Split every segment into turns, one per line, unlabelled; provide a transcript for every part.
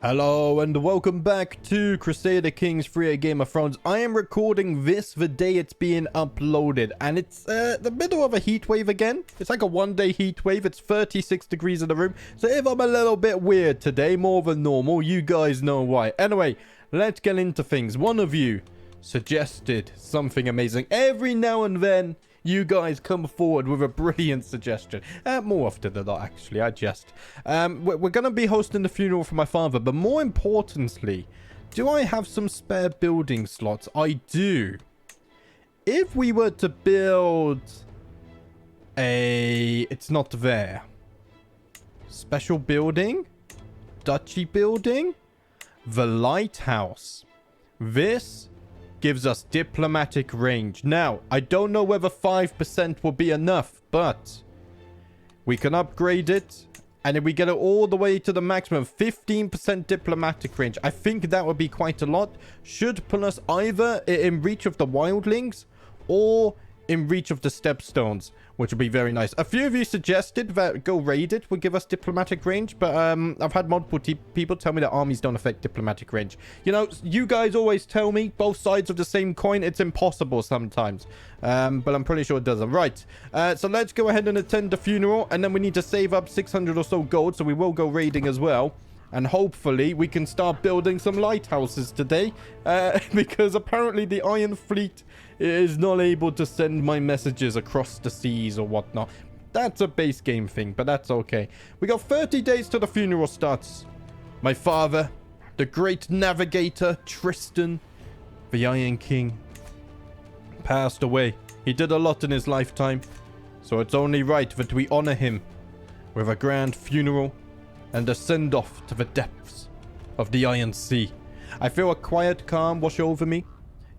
Hello and welcome back to Crusader Kings 3, a Game of Thrones. I am recording this the day it's being uploaded, and it's the middle of a heat wave again. It's like a one-day heat wave. It's 36 degrees in the room, so if I'm a little bit weird today, more than normal, you guys know why. Anyway, let's get into things. One of you suggested something amazing. Every now and then, you guys come forward with a brilliant suggestion. More often than not, actually. I jest. We're going to be hosting the funeral for my father, but more importantly, do I have some spare building slots? I do. If we were to build a... It's not there. Special building? Duchy building? The lighthouse. This gives us diplomatic range. Now, I don't know whether 5% will be enough, but we can upgrade it, and if we get it all the way to the maximum, 15% diplomatic range, I think that would be quite a lot. Should put us either in reach of the wildlings or in reach of the stepstones, which would be very nice. A few of you suggested that go raid it would give us diplomatic range, but I've had multiple people tell me that armies don't affect diplomatic range. You know, you guys always tell me both sides of the same coin. It's impossible sometimes, but I'm pretty sure it doesn't. Right, so let's go ahead and attend the funeral, and then we need to save up 600 or so gold, so we will go raiding as well. And hopefully we can start building some lighthouses today, because apparently the Iron Fleet is not able to send my messages across the seas or whatnot. That's a base game thing, but that's okay. We got 30 days till the funeral starts. My father, the great navigator Tristan, the Iron King, passed away. He did a lot in his lifetime, so it's only right that we honor him with a grand funeral and a send-off to the depths of the Iron Sea. I feel a quiet calm wash over me.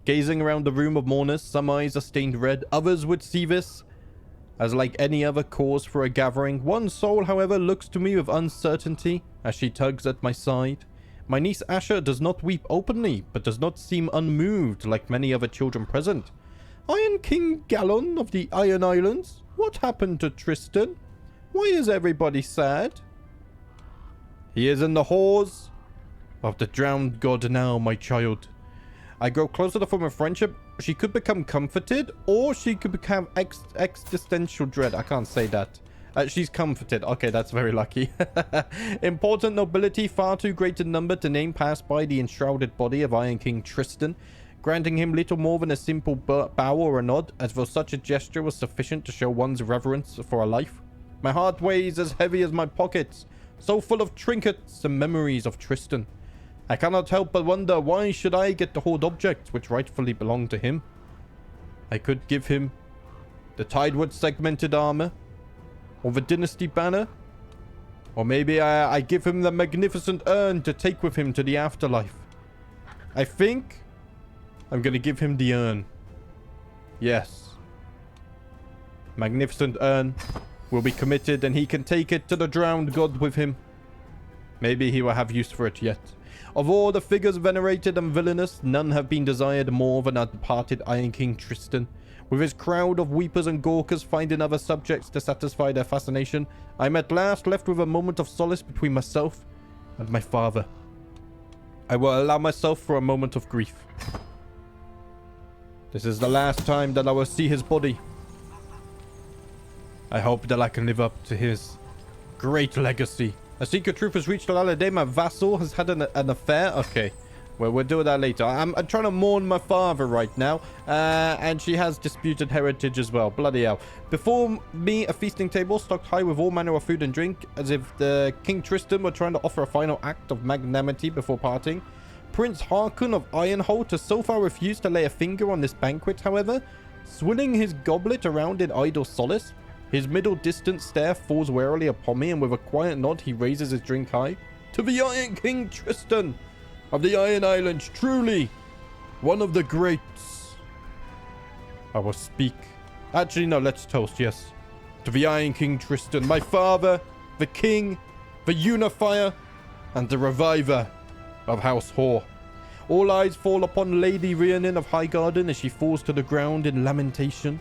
Gazing around the room of mourners, some eyes are stained red. Others would see this as like any other cause for a gathering. One soul, however, looks to me with uncertainty as she tugs at my side. My niece Asha does not weep openly, but does not seem unmoved like many other children present. Iron King Gallon of the Iron Islands? What happened to Tristan? Why is everybody sad? He is in the halls of the drowned god now, my child. I grow closer to form of friendship. She could become comforted, or she could become existential dread. I can't say that. She's comforted. Okay, that's very lucky. Important nobility, far too great in number to name, passed by the enshrouded body of Iron King Tristan, granting him little more than a simple bow or a nod, as though such a gesture was sufficient to show one's reverence for a life. My heart weighs as heavy as my pockets, so full of trinkets and memories of Tristan. I cannot help but wonder, why should I get the hoard objects which rightfully belong to him? I could give him the Tidewood segmented armor, or the Dynasty banner, or maybe I give him the magnificent urn to take with him to the afterlife. I think I'm going to give him the urn. Yes. Magnificent urn will be committed, and he can take it to the drowned god with him. Maybe he will have use for it yet. Of all the figures venerated and villainous, none have been desired more than our departed Iron King Tristan. With his crowd of weepers and gawkers finding other subjects to satisfy their fascination, I am at last left with a moment of solace between myself and my father. I will allow myself for a moment of grief. This is the last time that I will see his body. I hope that I can live up to his great legacy. A secret truth has reached Alalade. My vassal has had an affair. Okay. Well, we'll do that later. I'm trying to mourn my father right now. And she has disputed heritage as well. Bloody hell. Before me, a feasting table stocked high with all manner of food and drink, as if the King Tristan were trying to offer a final act of magnanimity before parting. Prince Harren of Harrenhal has so far refused to lay a finger on this banquet, however, swilling his goblet around in idle solace. His middle distance stare falls warily upon me, and with a quiet nod, he raises his drink high. To the Iron King Tristan of the Iron Islands, truly one of the greats. I will speak. Actually, no, let's toast, yes. To the Iron King Tristan, my father, the king, the unifier, and the reviver of House Hoare. All eyes fall upon Lady Rhiannon of Highgarden as she falls to the ground in lamentation.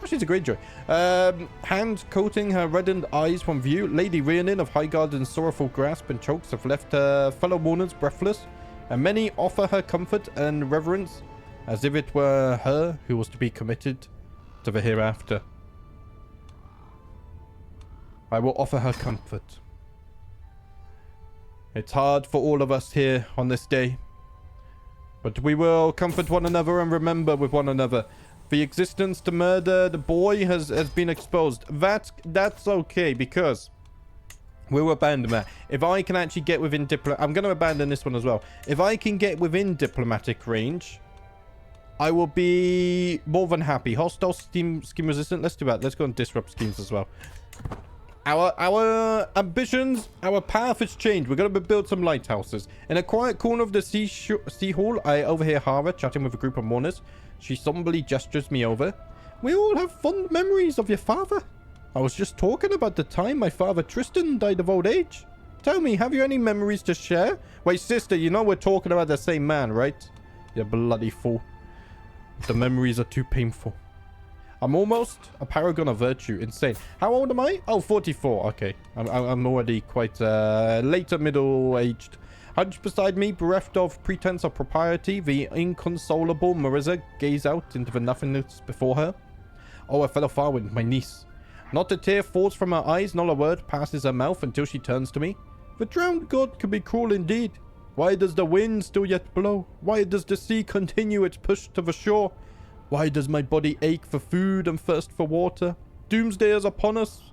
Oh, she's a great joy. Hand coating her reddened eyes from view, Lady Rhiannon of Highgarden's sorrowful grasp and chokes have left her fellow mourners breathless, and many offer her comfort and reverence, as if it were her who was to be committed to the hereafter. I will offer her comfort. It's hard for all of us here on this day, but we will comfort one another and remember with one another. The existence to murder the boy has been exposed. That's okay, because we'll abandon that. If I can actually get within I'm going to abandon this one as well. If I can get within diplomatic range, I will be more than happy. Hostile scheme resistant. Let's do that. Let's go and disrupt schemes as well. Our ambitions, our path has changed. We're going to build some lighthouses. In a quiet corner of the sea hall, I overhear Hara chatting with a group of mourners. She somberly gestures me over. We all have fond memories of your father. I was just talking about the time my father Tristan died of old age. Tell me, have you any memories to share? Wait, sister, you know we're talking about the same man, right? You bloody fool. The memories are too painful. I'm almost a paragon of virtue. Insane. How old am I? Oh, 44. Okay. I'm already quite later middle-aged. Hunched beside me, bereft of pretense of propriety, the inconsolable Marissa gazed out into the nothingness before her. Oh, a fellow Farwind, my niece. Not a tear falls from her eyes, not a word passes her mouth until she turns to me. The drowned god can be cruel indeed. Why does the wind still yet blow? Why does the sea continue its push to the shore? Why does my body ache for food and thirst for water? Doomsday is upon us.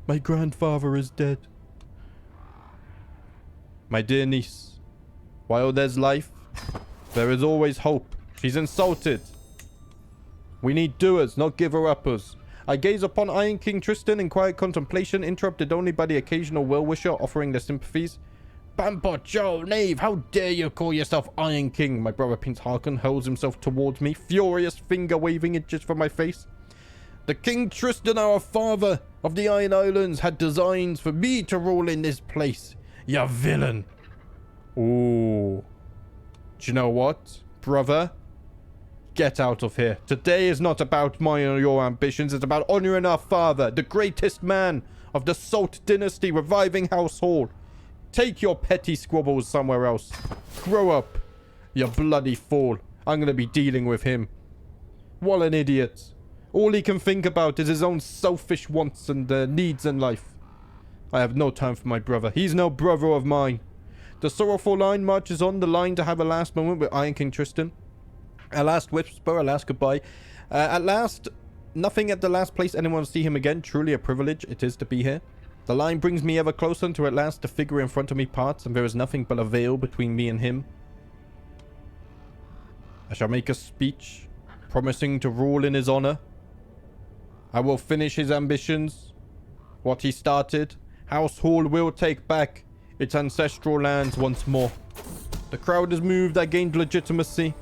My grandfather is dead. My dear niece, while there's life, there is always hope. She's insulted. We need doers, not giver-uppers. I gaze upon Iron King Tristan in quiet contemplation, interrupted only by the occasional well-wisher offering their sympathies. Bampot, Joe, knave, how dare you call yourself Iron King? My brother Prince Harkon hurls himself towards me, furious finger waving inches from my face. The King Tristan, our father of the Iron Islands, had designs for me to rule in this place. You villain. Ooh. Do you know what, brother? Get out of here. Today is not about my or your ambitions. It's about honoring our father, the greatest man of the Salt Dynasty, reviving House Hoare. Take your petty squabbles somewhere else. Grow up, you bloody fool. I'm going to be dealing with him. What an idiot. All he can think about is his own selfish wants and needs in life. I have no time for my brother. He's no brother of mine. The sorrowful line marches on the line to have a last moment with Iron King Tristan. A last whisper, a last goodbye. At last, nothing at the last place anyone will see him again. Truly a privilege it is to be here. The line brings me ever closer until at last the figure in front of me parts and there is nothing but a veil between me and him. I shall make a speech, promising to rule in his honor. I will finish his ambitions. What he started, House Hoare will take back its ancestral lands once more. The crowd has moved, I gained legitimacy.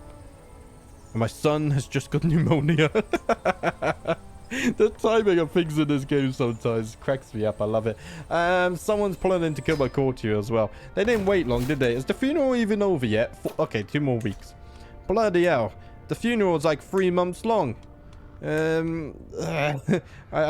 And my son has just got pneumonia. The timing of things in this game sometimes cracks me up. I love it. Someone's planning to kill my courtier as well. They didn't wait long, did they? Is the funeral even over yet? Okay, 2 more weeks. Bloody hell. The funeral's like 3 months long. I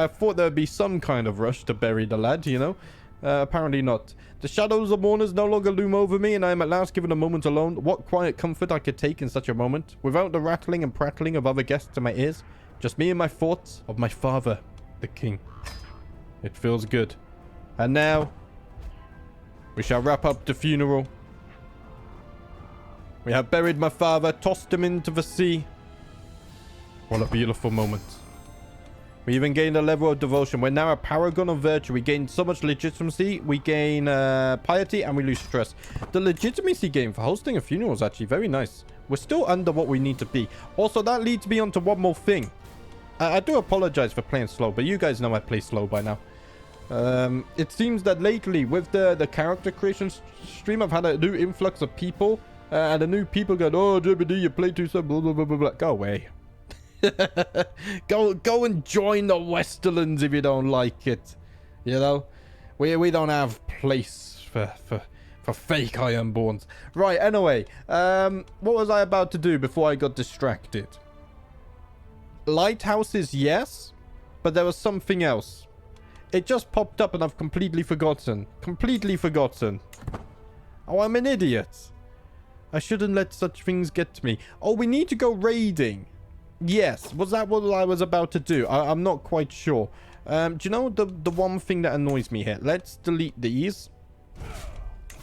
thought there'd be some kind of rush to bury the lad, you know? Apparently not. The shadows of mourners no longer loom over me, and I am at last given a moment alone. What quiet comfort I could take in such a moment, without the rattling and prattling of other guests in my ears. Just me and my thoughts of my father, the king. It feels good. And now, we shall wrap up the funeral. We have buried my father, tossed him into the sea. What a beautiful moment. We even gained a level of devotion. We're now a paragon of virtue. We gain so much legitimacy. We gain piety and we lose stress. The legitimacy gain for hosting a funeral is actually very nice. We're still under what we need to be. Also, that leads me on to one more thing. I do apologize for playing slow, but you guys know I play slow by now. It seems that lately, with the character creation stream, I've had a new influx of people. And the new people go, oh, JBD, you play too slow, blah, blah, blah, blah, blah. Go away. Go and join the Westerlands if you don't like it. You know? We don't have place for fake Ironborns. Right, anyway. What was I about to do before I got distracted? Lighthouses, yes. but there was something else. It just popped up and I've completely forgotten. Completely forgotten. Oh, I'm an idiot. I shouldn't let such things get to me. Oh, we need to go raiding. Yes. Was that what I was about to do? I'm not quite sure. Do you know the one thing that annoys me here? Let's delete these.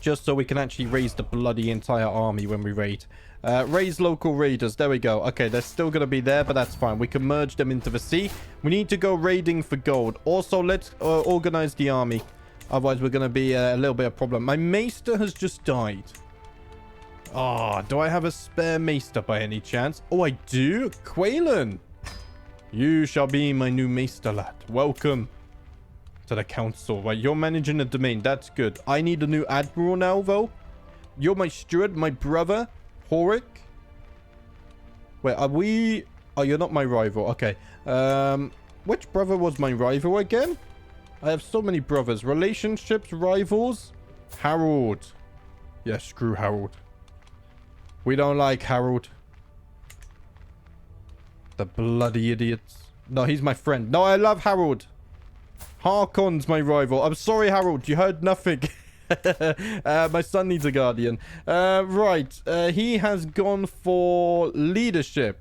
Just so we can actually raise the bloody entire army when we raid. Raise local raiders. There we go. Okay, they're still going to be there, but that's fine. We can merge them into the sea. We need to go raiding for gold. Also, let's organize the army. Otherwise, we're going to be a little bit of a problem. My maester has just died. Ah, do I have a spare maester by any chance? Oh, I do? Quaylen. You shall be my new maester, lad. Welcome to the council. Right, you're managing the domain. That's good. I need a new admiral now, though. You're my steward, my brother, Hoare. Wait, are we... Oh, you're not my rival. Okay. Which brother was my rival again? I have so many brothers. Relationships, rivals. Harold. Yeah, screw Harold. We don't like Harold. The bloody idiots. No, he's my friend. No, I love Harold. Harkon's my rival. I'm sorry, Harold. You heard nothing. My son needs a guardian. Right. He has gone for leadership,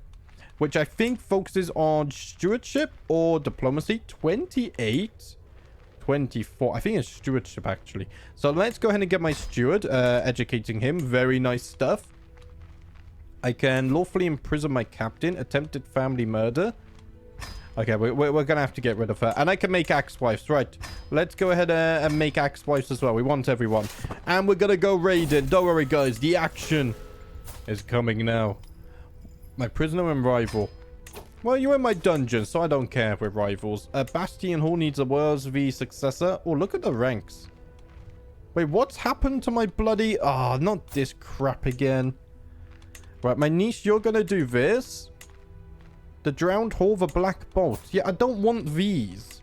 which I think focuses on stewardship or diplomacy. 28. 24. I think it's stewardship, actually. So let's go ahead and get my steward. Educating him. Very nice stuff. I can lawfully imprison my captain. Attempted family murder. Okay, we're going to have to get rid of her. And I can make axe wives. Right. Let's go ahead and make axe wives as well. We want everyone. And we're going to go raiding. Don't worry, guys. The action is coming now. My prisoner and rival. Well, you're in my dungeon, so I don't care if we're rivals. Bastion Hall needs a worthy successor. Oh, look at the ranks. Wait, what's happened to my bloody... Ah, not this crap again. Right, my niece, you're going to do this. The Drowned Hall, the Black Bolt. Yeah, I don't want these.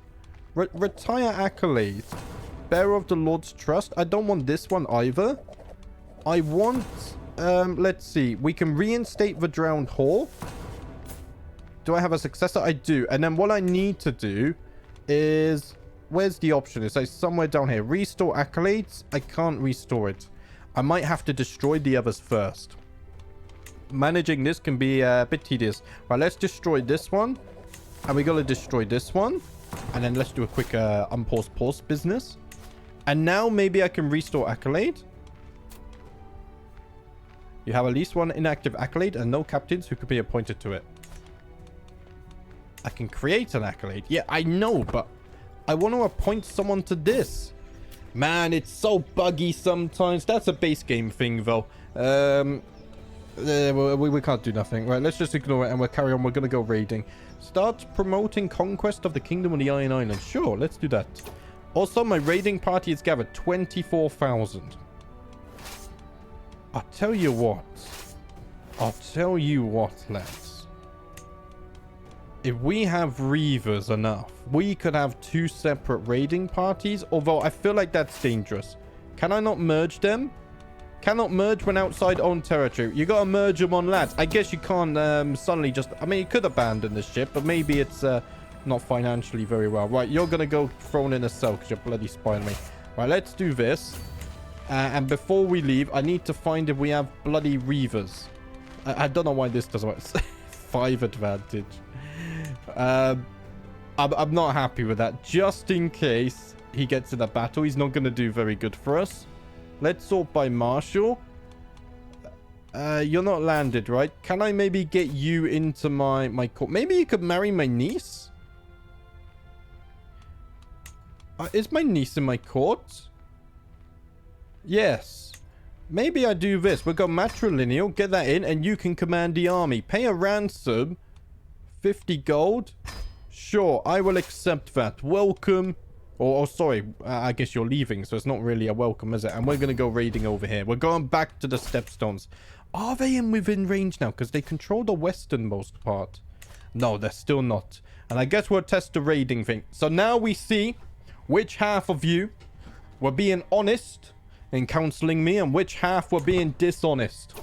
Retire accolade. Bearer of the Lord's Trust. I don't want this one either. I want... let's see. We can reinstate the Drowned Hall. Do I have a successor? I do. And then what I need to do is... Where's the option? It's like somewhere down here. Restore accolades. I can't restore it. I might have to destroy the others first. Managing this can be a bit tedious. Right, let's destroy this one. And we got to destroy this one. And then let's do a quick unpause business. And now maybe I can restore accolade. You have at least one inactive accolade and no captains who could be appointed to it. I can create an accolade. Yeah, I know, but I want to appoint someone to this. Man, it's so buggy sometimes. That's a base game thing, though. We can't do nothing. Right, let's just ignore it and we'll carry on. We're going to go raiding. Start promoting conquest of the Kingdom of the Iron Islands. Sure, let's do that. Also, my raiding party has gathered 24,000. I'll tell you what. Lads. If we have Reavers enough, we could have 2 separate raiding parties. Although, I feel like that's dangerous. Can I not merge them? Cannot merge when outside own territory. You gotta merge them on land. I guess you can't suddenly just... I mean, you could abandon the ship, but maybe it's not financially very well. Right, you're gonna go thrown in a cell because you're bloody spying me. Right, let's do this. And before we leave, I need to find if we have bloody Reavers. I don't know why this doesn't work. 5 advantage. I'm not happy with that. Just in case he gets in a battle, he's not gonna do very good for us. Let's sort by Marshall. You're not landed, right? Can I maybe get you into my court? Maybe you could marry my niece? Is my niece in my court? Yes. Maybe I do this. We'll go matrilineal, get that in, and you can command the army. Pay a ransom. 50 gold. Sure, I will accept that. Welcome. Oh, sorry. I guess you're leaving, so it's not really a welcome, is it? And we're going to go raiding over here. We're going back to the Stepstones. Are they within range now? Because they control the westernmost part. No, they're still not. And I guess we'll test the raiding thing. So now we see which half of you were being honest in counseling me and which half were being dishonest.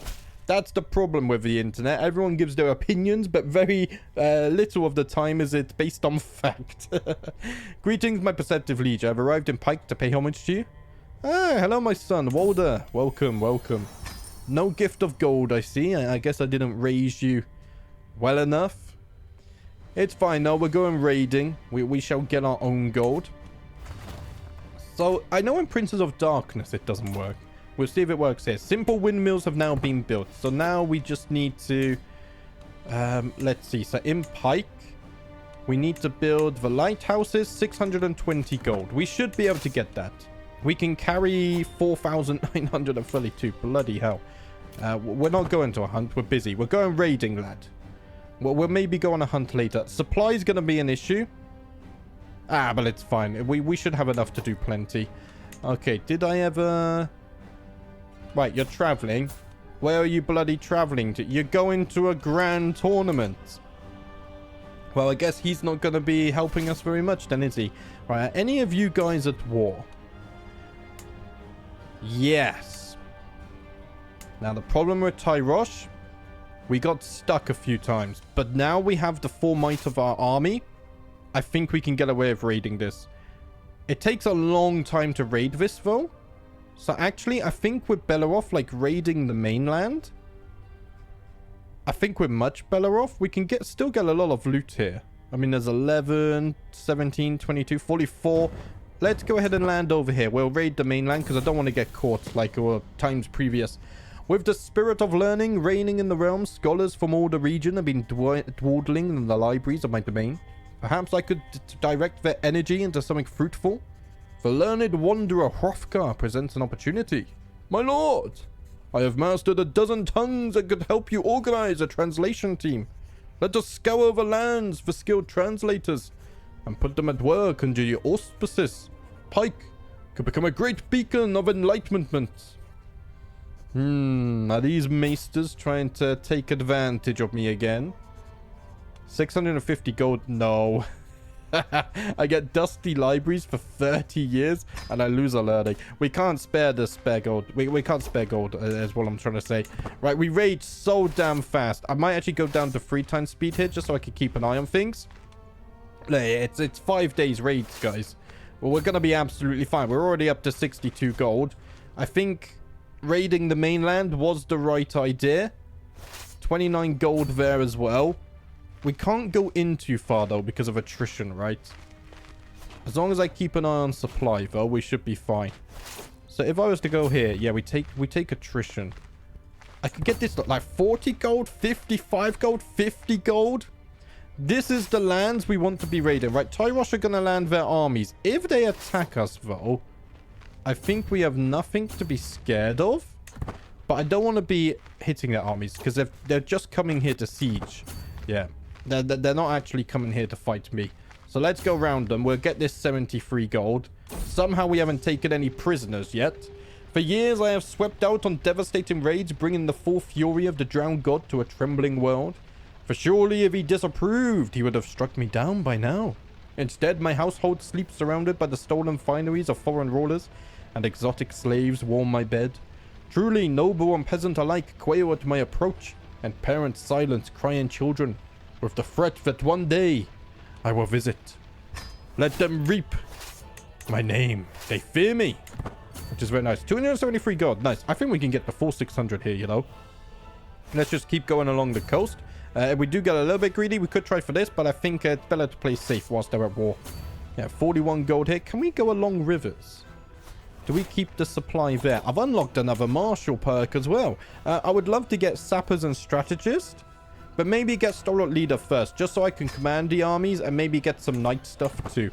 That's the problem with the internet. Everyone gives their opinions, but very little of the time is it based on fact. Greetings, my perceptive liege. I've arrived in Pike to pay homage to you. Ah, hello, my son. Walder. Welcome, welcome. No gift of gold, I see. I guess I didn't raise you well enough. It's fine, though. We're going raiding. We shall get our own gold. So, I know in Princes of Darkness it doesn't work. We'll see if it works here. Simple windmills have now been built. So now we just need to... let's see. So in Pike, we need to build the lighthouses, 620 gold. We should be able to get that. We can carry 4,932. Bloody hell. We're not going to a hunt. We're busy. We're going raiding, lad. We'll maybe go on a hunt later. Supply is going to be an issue. Ah, but it's fine. We should have enough to do plenty. Okay, did I ever... Right, you're traveling. Where are you bloody traveling to? You're going to a grand tournament. Well, I guess he's not going to be helping us very much then, is he? Right, are any of you guys at war? Yes. Now, the problem with Tyrosh, we got stuck a few times. But now we have the full might of our army. I think we can get away with raiding this. It takes a long time to raid this, though. So actually, I think we're better off, like, raiding the mainland. I think we're much better off. We can still get a lot of loot here. I mean, there's 11, 17, 22, 44. Let's go ahead and land over here. We'll raid the mainland because I don't want to get caught like times previous. With the spirit of learning reigning in the realm, scholars from all the region have been dawdling in the libraries of my domain. Perhaps I could direct their energy into something fruitful. The learned wanderer Hrothgar presents an opportunity. My lord, I have mastered a dozen tongues that could help you organize a translation team. Let us scour the lands for skilled translators and put them at work under your auspices. Pike could become a great beacon of enlightenment. Are these maesters trying to take advantage of me again? 650 gold? No. I get dusty libraries for 30 years and I lose a learning. We can't spare the spare gold. We can't spare gold is what I'm trying to say. Right, we raid so damn fast. I might actually go down to 3 times speed here just so I can keep an eye on things. It's 5 days raids, guys. Well, we're going to be absolutely fine. We're already up to 62 gold. I think raiding the mainland was the right idea. 29 gold there as well. We can't go in too far, though, because of attrition, right? As long as I keep an eye on supply, though, we should be fine. So if I was to go here, yeah, we take attrition. I could get this, like, 40 gold, 55 gold, 50 gold. This is the lands we want to be raiding, right? Tyrosh are going to land their armies. If they attack us, though, I think we have nothing to be scared of. But I don't want to be hitting their armies, because they're just coming here to siege. Yeah. They're not actually coming here to fight me. So let's go around them. We'll get this 73 gold. Somehow we haven't taken any prisoners yet. For years I have swept out on devastating raids, bringing the full fury of the drowned god to a trembling world. For surely if he disapproved, he would have struck me down by now. Instead, my household sleeps surrounded by the stolen fineries of foreign rulers, and exotic slaves warm my bed. Truly, noble and peasant alike quail at my approach, and parents silence crying children, with the threat that one day I will visit. Let them reap my name. They fear me. Which is very nice. 273 gold. Nice. I think we can get the full 600 here, you know. Let's just keep going along the coast. If we do get a little bit greedy, we could try for this, but I think it's better to play safe whilst they're at war. Yeah, 41 gold here. Can we go along rivers? Do we keep the supply there? I've unlocked another martial perk as well. I would love to get sappers and strategists. But maybe get stalwart leader first, just so I can command the armies and maybe get some knight stuff too.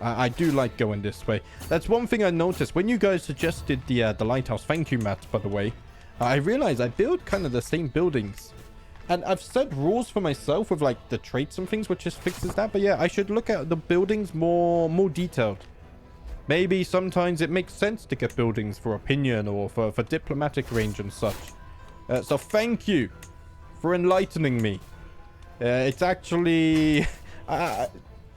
I do like going this way. That's one thing I noticed when you guys suggested the lighthouse. Thank you, Matt, by the way. I realized I build kind of the same buildings. And I've set rules for myself with like the traits and things, which just fixes that. But yeah, I should look at the buildings more detailed. Maybe sometimes it makes sense to get buildings for opinion or for diplomatic range and such. So thank you for enlightening me. It's actually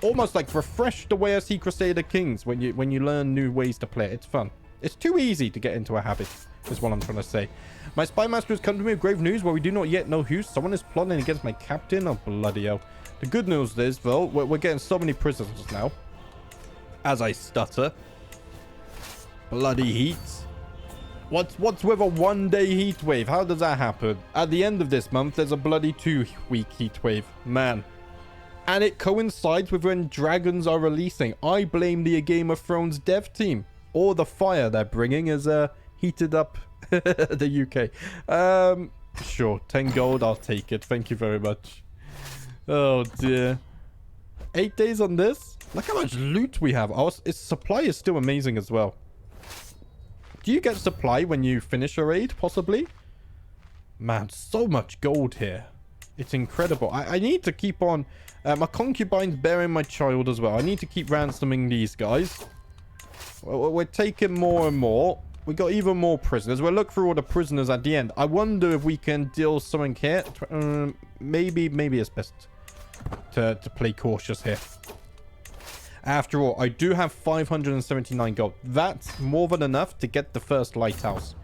almost like refreshed the way I see Crusader Kings when you learn new ways to play it. It's fun. It's too easy to get into a habit. is what I'm trying to say. My spy master has come to me with grave news, where we do not yet know who. Someone is plotting against my captain. Oh, bloody hell. The good news is, though, we're getting so many prisoners now. As I stutter. Bloody heat. What's with a one-day heat wave? How does that happen? At the end of this month, there's a bloody 2-week heat wave. Man. And it coincides with when dragons are releasing. I blame the Game of Thrones dev team. All the fire they're bringing is heated up the UK. Sure, 10 gold, I'll take it. Thank you very much. Oh dear. 8 days on this? Look how much loot we have. Its supply is still amazing as well. Do you get supply when you finish a raid, possibly? Man, so much gold here. It's incredible. I need to keep on... my concubine's bearing my child as well. I need to keep ransoming these guys. We're taking more and more. We got even more prisoners. We'll look through all the prisoners at the end. I wonder if we can deal something here. Maybe it's best to play cautious here. After all, I do have 579 gold. That's more than enough to get the first lighthouse.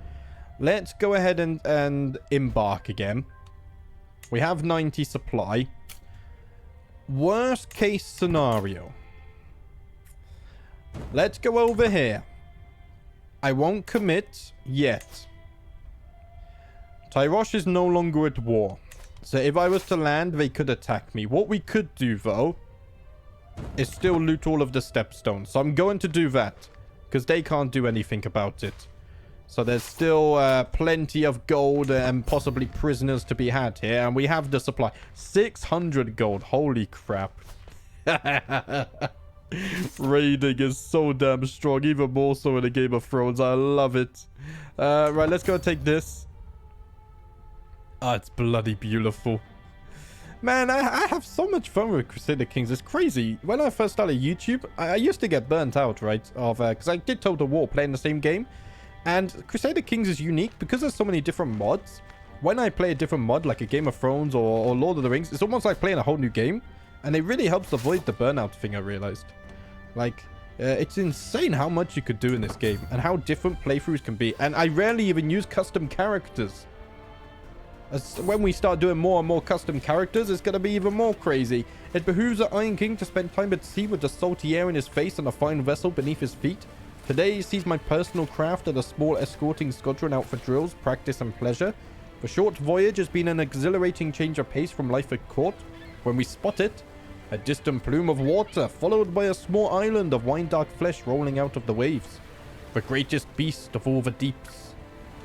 Let's go ahead and embark again. We have 90 supply. Worst case scenario. Let's go over here. I won't commit yet. Tyrosh is no longer at war. So if I was to land, they could attack me. What we could do, though, is still loot all of the stepstones. So I'm going to do that. Because they can't do anything about it. So there's still plenty of gold and possibly prisoners to be had here. And we have the supply. 600 gold. Holy crap. Raiding is so damn strong. Even more so in a Game of Thrones. I love it. Right, let's go take this. Oh, it's bloody beautiful. Man, I have so much fun with Crusader Kings. It's crazy. When I first started YouTube, I used to get burnt out, right? Because I did Total War playing the same game. And Crusader Kings is unique because there's so many different mods. When I play a different mod, like a Game of Thrones or Lord of the Rings, it's almost like playing a whole new game. And it really helps avoid the burnout thing, I realized. Like, it's insane how much you could do in this game. And how different playthroughs can be. And I rarely even use custom characters. As when we start doing more and more custom characters, it's going to be even more crazy. It behooves the Iron King to spend time at sea with the salty air in his face and a fine vessel beneath his feet. Today he sees my personal craft and a small escorting squadron out for drills, practice and pleasure. The short voyage has been an exhilarating change of pace from life at court. When we spot it, a distant plume of water, followed by a small island of wine-dark flesh rolling out of the waves. The greatest beast of all the deeps.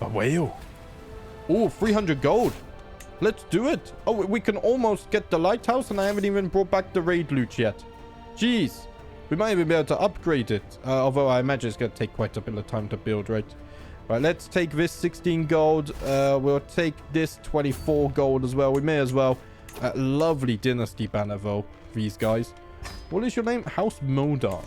A whale. Oh, 300 gold. Let's do it. Oh, we can almost get the lighthouse and I haven't even brought back the raid loot yet. Jeez. We might even be able to upgrade it. Although I imagine it's going to take quite a bit of time to build, right? Right, let's take this 16 gold. We'll take this 24 gold as well. We may as well. Lovely dynasty banner, though. These guys. What is your name? House Modar.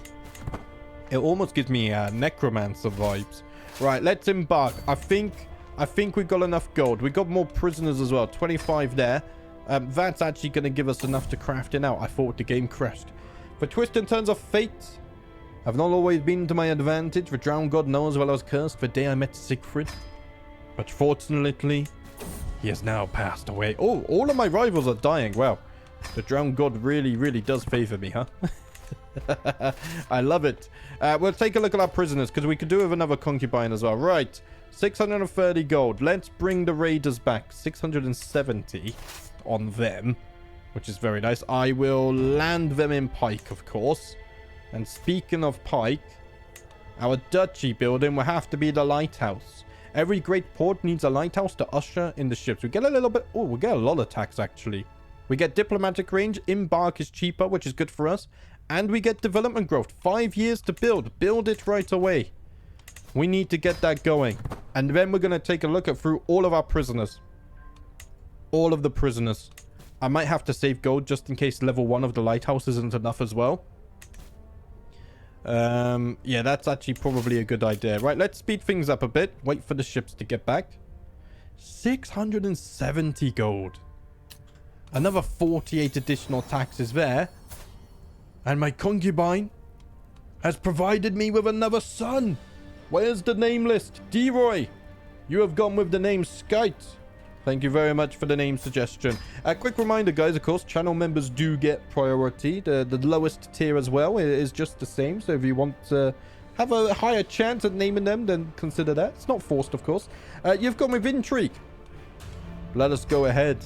It almost gives me necromancer vibes. Right, let's embark. I think we've got enough gold. We got more prisoners as well. 25 there. That's actually going to give us enough to craft it out. I thought the game crashed. For twists and turns of fate have not always been to my advantage. The drowned god knows well I was cursed the day I met Siegfried. But fortunately, he has now passed away. Oh, all of my rivals are dying. Wow. The drowned god really, really does favor me, huh? I love it. We'll take a look at our prisoners because we could do with another concubine as well. Right. 630 gold. Let's bring the raiders back. 670 on them, which is very nice. I will land them in Pike, of course. And speaking of Pike, our duchy building will have to be the lighthouse. Every great port needs a lighthouse to usher in the ships. We get a little bit... Oh, we get a lot of tax, actually. We get diplomatic range. Embark is cheaper, which is good for us. And we get development growth. 5 years to build. Build it right away. We need to get that going. And then we're going to take a look at through all of our prisoners. All of the prisoners. I might have to save gold just in case level 1 of the lighthouse isn't enough as well. Yeah, that's actually probably a good idea. Right, let's speed things up a bit. Wait for the ships to get back. 670 gold. Another 48 additional taxes there. And my concubine has provided me with another son. Where's the name list? D-Roy. You have gone with the name Skite. Thank you very much for the name suggestion. A quick reminder, guys, of course, channel members do get priority. The lowest tier as well is just the same. So if you want to have a higher chance at naming them, then consider that. It's not forced, of course. You've gone with Intrigue. Let us go ahead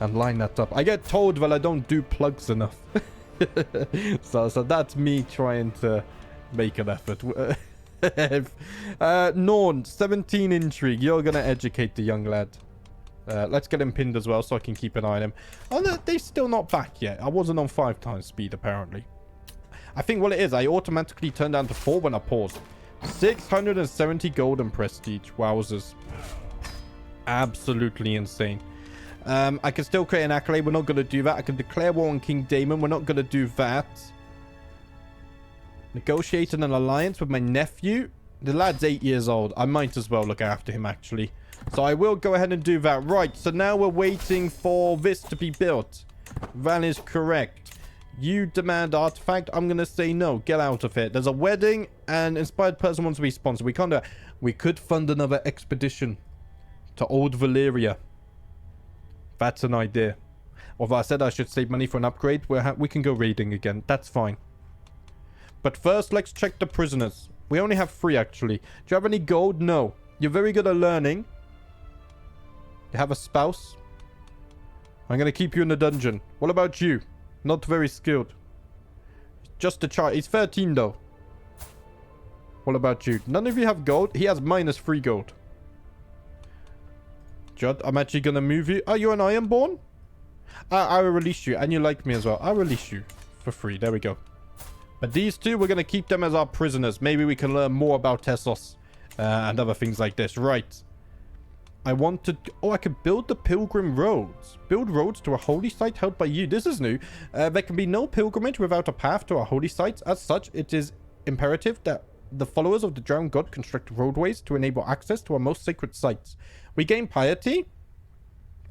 and line that up. I get told that I don't do plugs enough. so that's me trying to make an effort. Norn, 17 Intrigue. You're going to educate the young lad. Let's get him pinned as well so I can keep an eye on him. Oh, no, they're still not back yet. I wasn't on 5 times speed, apparently. I think what it is, I automatically turned down to 4 when I paused. 670 gold and prestige. Wowzers. Absolutely insane. I can still create an accolade. We're not going to do that. I can declare war on King Daemon. We're not going to do that. Negotiate an alliance with my nephew. The lad's 8 years old. I might as well look after him, actually. So I will go ahead and do that. Right, so now we're waiting for this to be built. That is correct. You demand artifact. I'm going to say no. Get out of it. There's a wedding and inspired person wants to be sponsored. We can't do it. We could fund another expedition to Old Valyria. That's an idea. Although I said I should save money for an upgrade. We can go raiding again. That's fine. But first, let's check the prisoners. We only have 3, actually. Do you have any gold? No. You're very good at learning. You have a spouse. I'm going to keep you in the dungeon. What about you? Not very skilled. Just a child. He's 13, though. What about you? None of you have gold. He has -3 gold. Judd, I'm actually going to move you. Oh, you're an Ironborn? I will release you. And you like me as well. I'll release you for free. There we go. But these two, we're going to keep them as our prisoners. Maybe we can learn more about Tessos and other things like this. Right. I want to... Oh, I could build the pilgrim roads. Build roads to a holy site held by you. This is new. There can be no pilgrimage without a path to a holy site. As such, it is imperative that the followers of the drowned god construct roadways to enable access to our most sacred sites. We gain piety.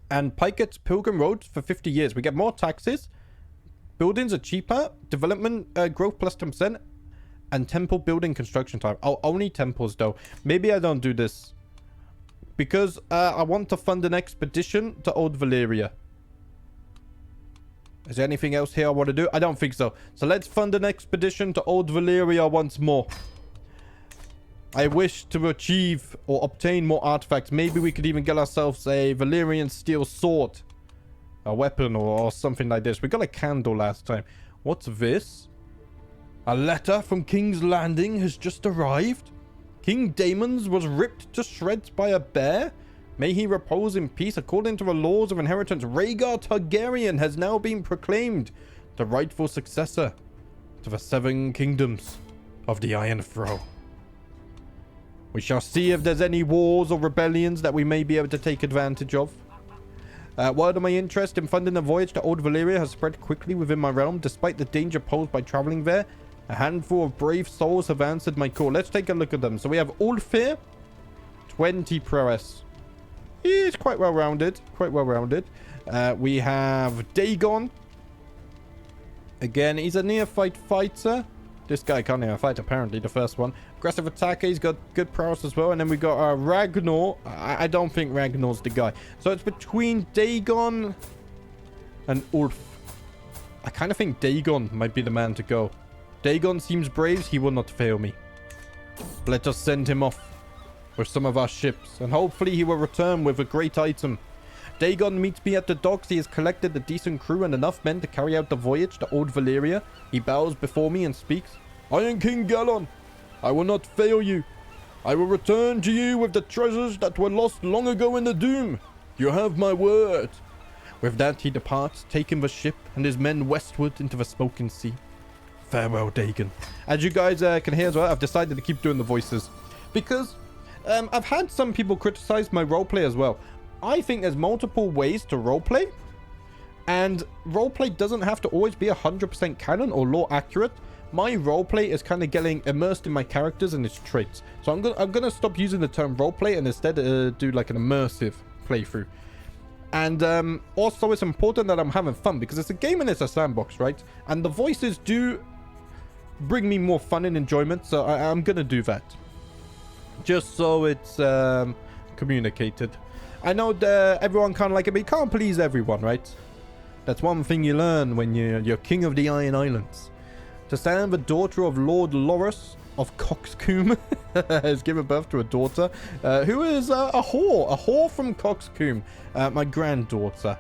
And Pike gets pilgrim roads for 50 years. We get more taxes. Buildings are cheaper. Development growth plus 10%. And temple building construction time. Oh, only temples, though. Maybe I don't do this. Because I want to fund an expedition to Old Valyria. Is there anything else here I want to do? I don't think so. So let's fund an expedition to Old Valyria once more. I wish to achieve or obtain more artifacts. Maybe we could even get ourselves a Valyrian steel sword. A weapon or something like this. We got a candle last time. What's this? A letter from King's Landing has just arrived. King Daemon's was ripped to shreds by a bear. May he repose in peace. According to the laws of inheritance, Rhaegar Targaryen has now been proclaimed the rightful successor to the 7 kingdoms of the Iron Throne. We shall see if there's any wars or rebellions that we may be able to take advantage of. Word of my interest in funding the voyage to Old Valyria has spread quickly within my realm. Despite the danger posed by traveling there, a handful of brave souls have answered my call. Let's take a look at them. So we have Ulfir, 20 prowess. He's quite well rounded. Quite well rounded. We have Dagon. Again, he's a neophyte fighter. This guy can't even fight, apparently, the first one. Aggressive attacker, he's got good prowess as well. And then we got Ragnar. I don't think Ragnar's the guy. So it's between Dagon and Ulf. I kind of think Dagon might be the man to go. Dagon seems brave. He will not fail me. Let us send him off with some of our ships. And hopefully he will return with a great item. Dagon meets me at the docks. He has collected a decent crew and enough men to carry out the voyage to Old Valyria. He bows before me and speaks. I am King Gallon. I will not fail you. I will return to you with the treasures that were lost long ago in the Doom. You have my word. With that he departs, taking the ship and his men westward into the smoking sea. Farewell, Dagon. As you guys can hear as well, I've decided to keep doing the voices. Because I've had some people criticize my roleplay as well. I think there's multiple ways to roleplay. And roleplay doesn't have to always be 100% canon or lore accurate. My roleplay is kind of getting immersed in my characters and its traits. So I'm gonna stop using the term roleplay and instead do like an immersive playthrough. And also it's important that I'm having fun because it's a game and it's a sandbox, right? And the voices do bring me more fun and enjoyment, so I'm gonna do that. Just so it's communicated. I know everyone kind of like it, but you can't please everyone, right? That's one thing you learn when you're king of the Iron Islands. To stand the daughter of Lord Loris of Coxcomb has given birth to a daughter who is a whore from Coxcomb, my granddaughter.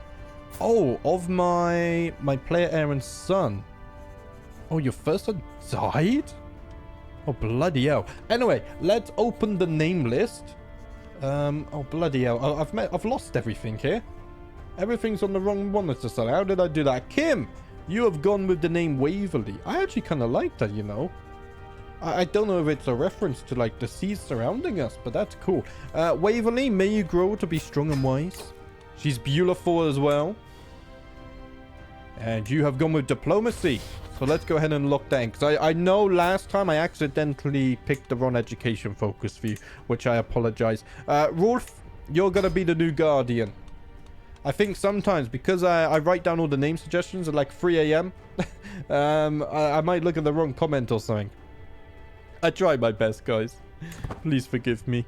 Oh, of my player Aaron's son. Oh, your first son died? Oh, bloody hell. Anyway, let's open the name list. Oh, bloody hell. I've lost everything here. Everything's on the wrong one. How did I do that? Kim, you have gone with the name Waverly. I actually kind of like that, you know. I don't know if it's a reference to, like, the seas surrounding us, but that's cool. Waverly, may you grow to be strong and wise. She's beautiful as well. And you have gone with diplomacy. So let's go ahead and lock that in. Because I know last time I accidentally picked the wrong education focus for you, which I apologize. Rolf, you're going to be the new guardian. I think sometimes, because I write down all the name suggestions at like 3 a.m., I might look at the wrong comment or something. I try my best, guys. Please forgive me.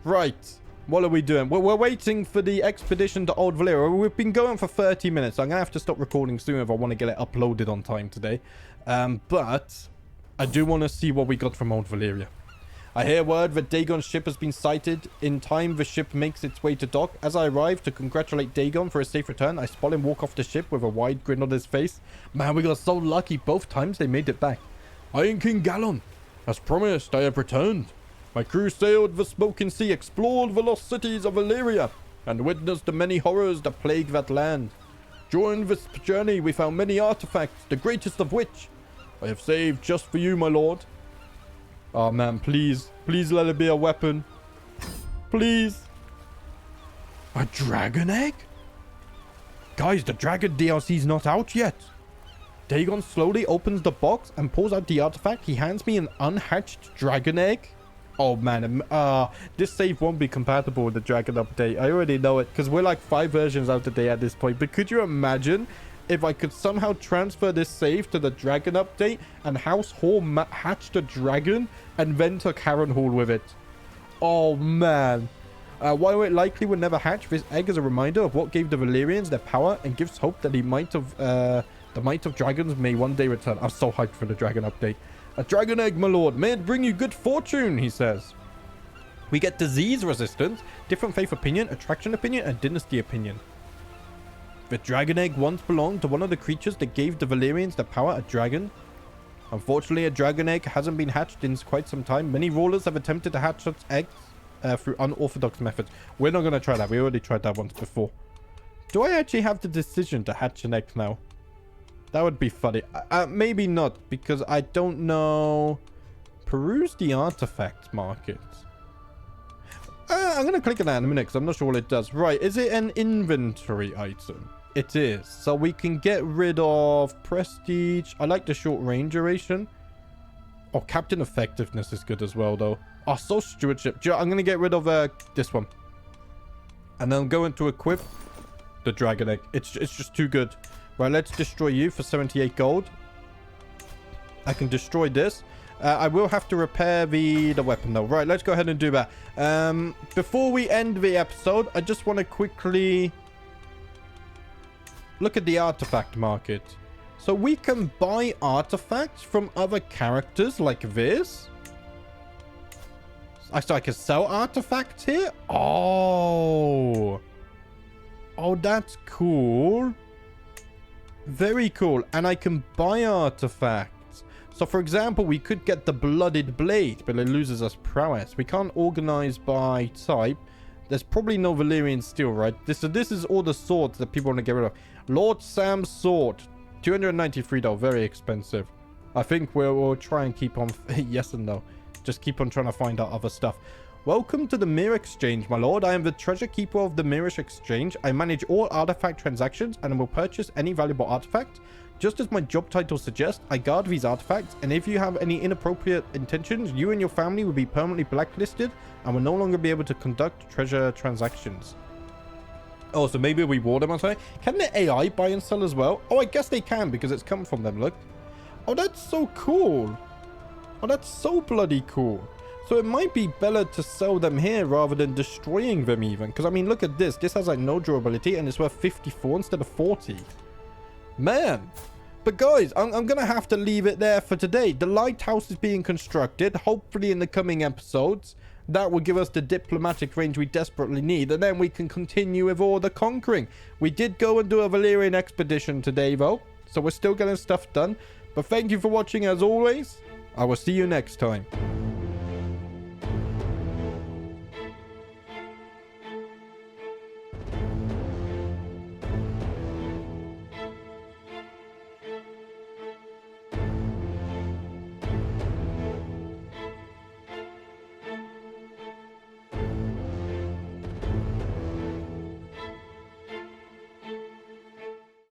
Right. What are we doing? We're waiting for the expedition to Old Valyria. We've been going for 30 minutes. I'm going to have to stop recording soon if I want to get it uploaded on time today. But I do want to see what we got from Old Valyria. I hear word that Dagon's ship has been sighted. In time, the ship makes its way to dock. As I arrive to congratulate Dagon for a safe return, I spot him walk off the ship with a wide grin on his face. Man, we got so lucky both times they made it back. I am King Gallon. As promised, I have returned. My crew sailed the smoking sea, explored the lost cities of Valyria, and witnessed the many horrors that plague that land. During this journey, we found many artifacts, the greatest of which I have saved just for you, my lord. Oh man, please. Please let it be a weapon. Please. A dragon egg? Guys, the dragon DLC's not out yet. Dagon slowly opens the box and pulls out the artifact. He hands me an unhatched dragon egg. Oh man, this save won't be compatible with the dragon update. I already know it because we're like 5 versions out of date at this point. But could you imagine if I could somehow transfer this save to the dragon update and House Hoare hatched a dragon and then took Harrenhal with it? Oh man. While it likely would never hatch, this egg is a reminder of what gave the Valyrians their power and gives hope that the might of dragons may one day return. I'm so hyped for the dragon update. A dragon egg, my lord. May it bring you good fortune, he says. We get disease resistance, different faith opinion, attraction opinion, and dynasty opinion. The dragon egg once belonged to one of the creatures that gave the Valyrians the power, a dragon. Unfortunately, a dragon egg hasn't been hatched in quite some time. Many rulers have attempted to hatch such eggs through unorthodox methods. We're not going to try that. We already tried that once before. Do I actually have the decision to hatch an egg now? That would be funny. Maybe not, because I don't know. Peruse the artifact market. I'm going to click on that in a minute, because I'm not sure what it does. Right, is it an inventory item? It is. So we can get rid of prestige. I like the short range duration. Oh, captain effectiveness is good as well, though. Oh, social stewardship. I'm going to get rid of this one. And then I'm going to equip the dragon egg. It's just too good. Right, let's destroy you for 78 gold. I can destroy this. I will have to repair the weapon, though. Right, let's go ahead and do that. Before we end the episode, I just want to quickly look at the artifact market. So we can buy artifacts from other characters like this. So I can sell artifacts here? Oh. Oh, that's cool. Very cool. And I can buy artifacts. So, for example, we could get the Blooded Blade, but it loses us prowess. We can't organize by type. There's probably no Valyrian steel, right? This is all the swords that people want to get rid of. Lord Sam's sword. 293 though. Very expensive. I think we'll try and keep on... yes and no. Just keep on trying to find out other stuff. Welcome to the Mirror Exchange, my lord. I am the treasure keeper of the Mirror Exchange. I manage all artifact transactions and will purchase any valuable artifact. Just as my job title suggests, I guard these artifacts, and if you have any inappropriate intentions, you and your family will be permanently blacklisted and will no longer be able to conduct treasure transactions. Oh, so maybe we ward them or something. Can the AI buy and sell as well? Oh, I guess they can because it's come from them, look. Oh, that's so cool. Oh, that's so bloody cool. So it might be better to sell them here rather than destroying them even. Because, I mean, look at this. This has, like, no durability and it's worth 54 instead of 40. Man. But, guys, I'm going to have to leave it there for today. The lighthouse is being constructed. Hopefully, in the coming episodes, that will give us the diplomatic range we desperately need. And then we can continue with all the conquering. We did go and do a Valyrian expedition today, though. So we're still getting stuff done. But thank you for watching, as always. I will see you next time.